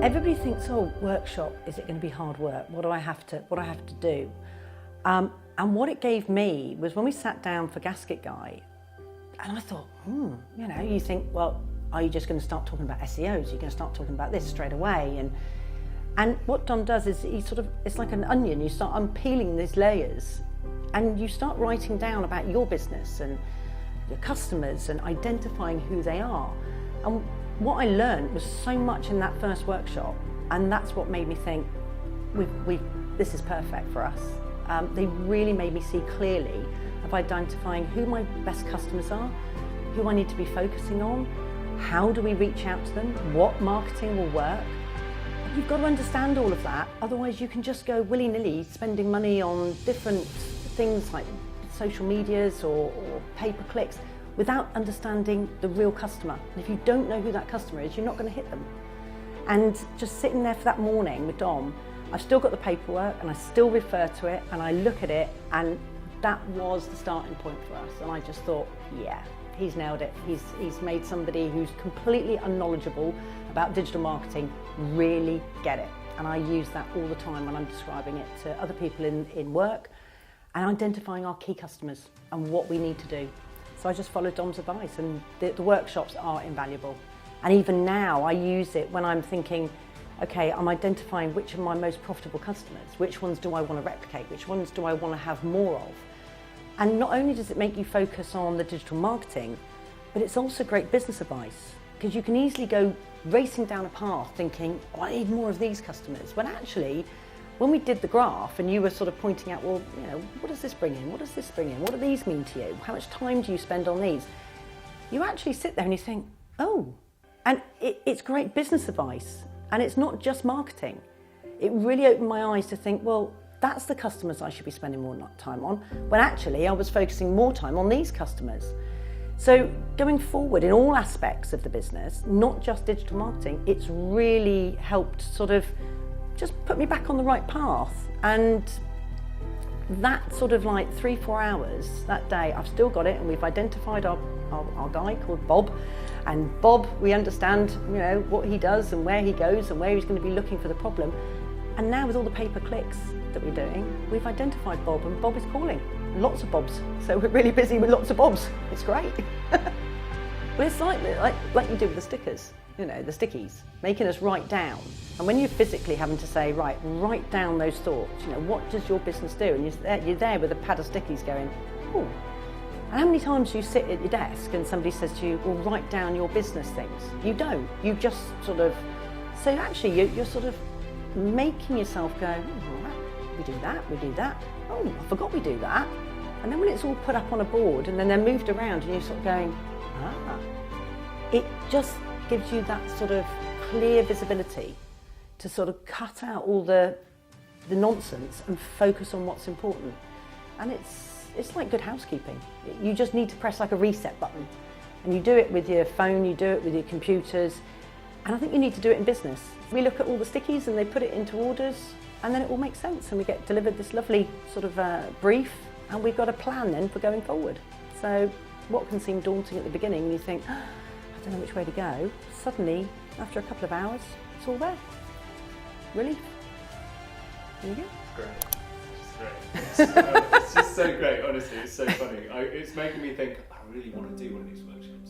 Everybody thinks, oh, workshop, is it going to be hard work? What do I have to do? And what it gave me was when we sat down for Gasket Guy, and I thought, you think, well, are you just going to start talking about SEOs? You're going to start talking about this straight away? And what Dom does is it's like an onion. You start unpeeling these layers and you start writing down about your business and your customers and identifying who they are. And what I learned was so much in that first workshop, and that's what made me think, this is perfect for us. They really made me see clearly of identifying who my best customers are, who I need to be focusing on, how do we reach out to them, what marketing will work. You've got to understand all of that, otherwise you can just go willy-nilly spending money on different things like social medias or pay-per-clicks without understanding the real customer. And if you don't know who that customer is, you're not going to hit them. And just sitting there for that morning with Dom, I've still got the paperwork and I still refer to it and I look at it, and that was the starting point for us. And I just thought, yeah, he's nailed it. He's made somebody who's completely unknowledgeable about digital marketing really get it. And I use that all the time when I'm describing it to other people in work and identifying our key customers and what we need to do. So I just followed Dom's advice, and the workshops are invaluable. And even now I use it when I'm thinking, okay, I'm identifying which are my most profitable customers, which ones do I want to replicate, which ones do I want to have more of. And not only does it make you focus on the digital marketing, but it's also great business advice, because you can easily go racing down a path thinking, oh, I need more of these customers, when actually, when we did the graph and you were sort of pointing out, well, what does this bring in? What does this bring in? What do these mean to you? How much time do you spend on these? You actually sit there and you think, oh, and it's great business advice. And it's not just marketing. It really opened my eyes to think, well, that's the customers I should be spending more time on, when actually I was focusing more time on these customers. So going forward in all aspects of the business, not just digital marketing, it's really helped sort of just put me back on the right path. And that sort of like 3-4 hours that day, I've still got it, and we've identified our guy called Bob. And Bob, we understand, what he does and where he goes and where he's going to be looking for the problem. And now with all the pay-per-clicks that we're doing, we've identified Bob, and Bob is calling. Lots of Bobs. So we're really busy with lots of Bobs. It's great. But it's like you do with the stickers, the stickies, making us write down. And when you're physically having to say, right, write down those thoughts, what does your business do? And you're there with a pad of stickies going, oh. And how many times you sit at your desk and somebody says to you, well, write down your business things? You don't. You just sort of, so actually you're sort of making yourself go, oh, we do that. Oh, I forgot we do that. And then when it's all put up on a board and then they're moved around and you're sort of going, it just gives you that sort of clear visibility to sort of cut out all the nonsense and focus on what's important. And it's like good housekeeping. You just need to press like a reset button, and you do it with your phone, you do it with your computers, and I think you need to do it in business. We look at all the stickies and they put it into orders, and then it all makes sense, and we get delivered this lovely sort of brief, and we've got a plan then for going forward. So what can seem daunting at the beginning, and you think, I don't know which way to go, suddenly after a couple of hours it's all there. Relief. There you go. Great. It's just so great, honestly, it's so funny. It's making me think, I really want to do one of these workshops.